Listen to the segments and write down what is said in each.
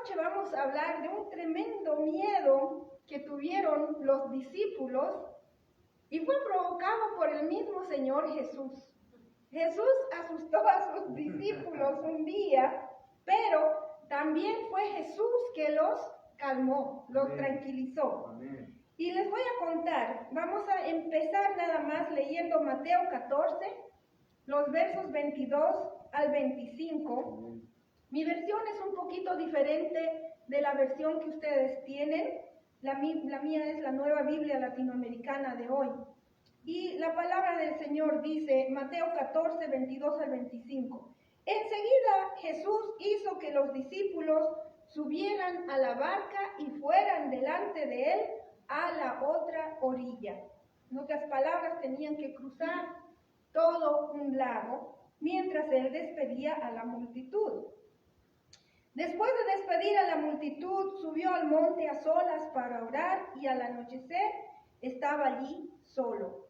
noche vamos a hablar de un tremendo miedo que tuvieron los discípulos y fue provocado por el mismo Señor Jesús. Jesús asustó a sus discípulos un día, pero también fue Jesús que los calmó, los tranquilizó. Y les voy a contar, vamos a empezar nada más leyendo Mateo 14, los versos 22 al 25. Mi versión es un poquito diferente de la versión que ustedes tienen. La mía es la Nueva Biblia Latinoamericana de hoy. Y la palabra del Señor dice, Mateo 14, 22 al 25. Enseguida Jesús hizo que los discípulos subieran a la barca y fueran delante de él a la otra orilla. En otras palabras, tenían que cruzar todo un lago mientras él despedía a la multitud. Después de despedir a la multitud, subió al monte a solas para orar y al anochecer estaba allí solo.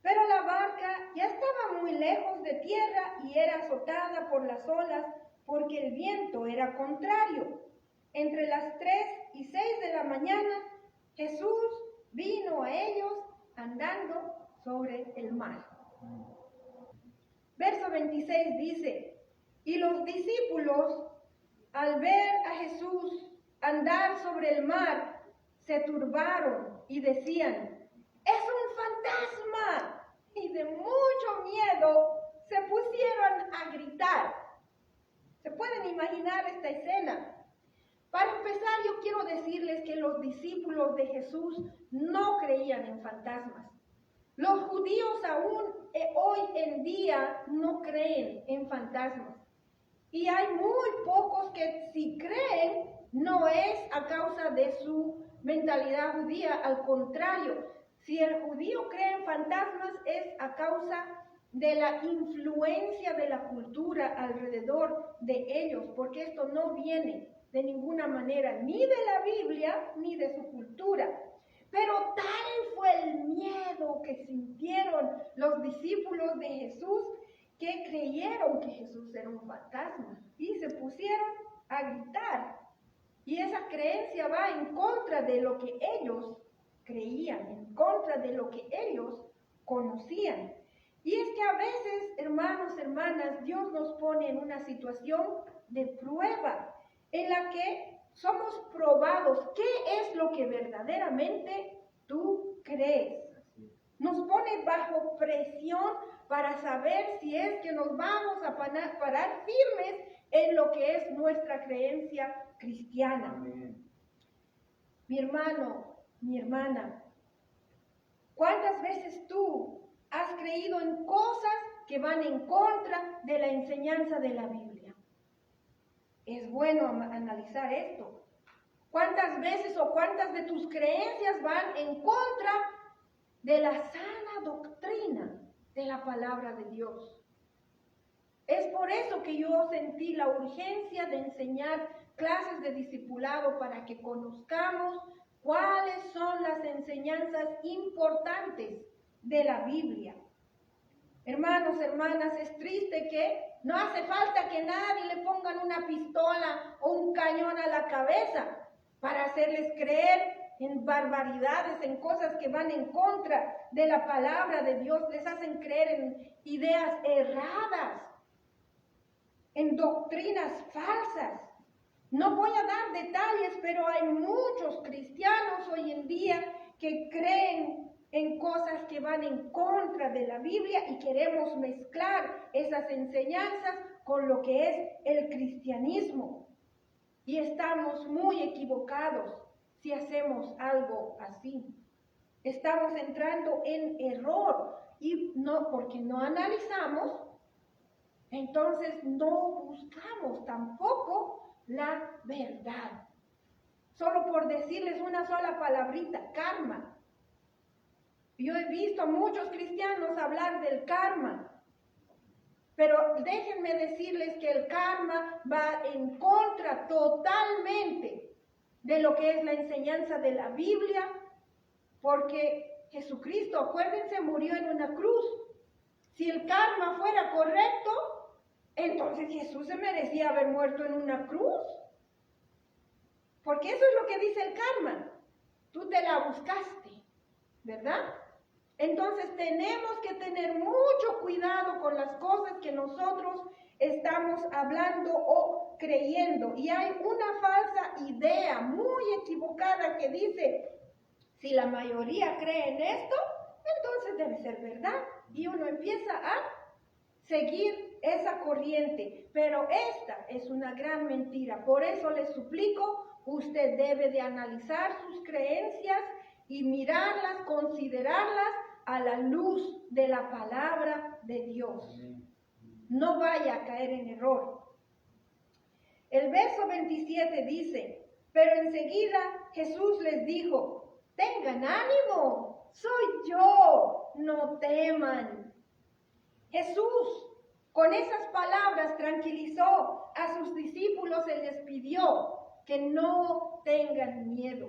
Pero la barca ya estaba muy lejos de tierra y era azotada por las olas porque el viento era contrario. Entre las 3 y 6 de la mañana, Jesús vino a ellos andando sobre el mar. Verso 26 dice, y los discípulos, al ver a Jesús andar sobre el mar, se turbaron y decían, ¡es un fantasma! Y de mucho miedo se pusieron a gritar. ¿Se pueden imaginar esta escena? Para empezar, yo quiero decirles que los discípulos de Jesús no creían en fantasmas. Los judíos aún hoy en día no creen en fantasmas. Y hay muy pocos que si creen, no es a causa de su mentalidad judía, al contrario. Si el judío cree en fantasmas es a causa de la influencia de la cultura alrededor de ellos, porque esto no viene de ninguna manera ni de la Biblia ni de su cultura. Pero tal fue el miedo que sintieron los discípulos de Jesús que creyeron que Jesús era un fantasma y se pusieron a gritar. Y esa creencia va en contra de lo que ellos creían, en contra de lo que ellos conocían. Y es que a veces, hermanos, hermanas, Dios nos pone en una situación de prueba en la que somos probados. ¿Qué es lo que verdaderamente tú crees? Nos pone bajo presión para saber si es que nos vamos a parar firmes en lo que es nuestra creencia cristiana. Amén. Mi hermano, mi hermana, ¿cuántas veces tú has creído en cosas que van en contra de la enseñanza de la Biblia? Es bueno analizar esto. ¿Cuántas veces o cuántas de tus creencias van en contra de la sana doctrina de la palabra de Dios? Es por eso que yo sentí la urgencia de enseñar clases de discipulado para que conozcamos cuáles son las enseñanzas importantes de la Biblia. Hermanos, hermanas, es triste que no hace falta que nadie le pongan una pistola o un cañón a la cabeza para hacerles creer en barbaridades, en cosas que van en contra de la palabra de Dios. Les hacen creer en ideas erradas, en doctrinas falsas. No voy a dar detalles, pero hay muchos cristianos hoy en día que creen en cosas que van en contra de la Biblia y queremos mezclar esas enseñanzas con lo que es el cristianismo. Y estamos muy equivocados si hacemos algo así. Estamos entrando en error y no, porque no analizamos, entonces no buscamos tampoco la verdad. Solo por decirles una sola palabrita, karma. Yo he visto a muchos cristianos hablar del karma, pero déjenme decirles que el karma va en contra totalmente de lo que es la enseñanza de la Biblia, porque Jesucristo, acuérdense, murió en una cruz. Si el karma fuera correcto, entonces Jesús se merecía haber muerto en una cruz. Porque eso es lo que dice el karma. Tú te la buscaste, ¿verdad? Entonces tenemos que tener mucho cuidado con las cosas que nosotros estamos hablando o creyendo. Y hay una falsa idea muy equivocada que dice, si la mayoría cree en esto, entonces debe ser verdad. Y uno empieza a seguir esa corriente. Pero esta es una gran mentira. Por eso les suplico, usted debe de analizar sus creencias y mirarlas, considerarlas a la luz de la palabra de Dios. No vaya a caer en error. El verso 27 dice, pero enseguida Jesús les dijo, tengan ánimo, soy yo, no teman. Jesús con esas palabras tranquilizó a sus discípulos y les pidió que no tengan miedo.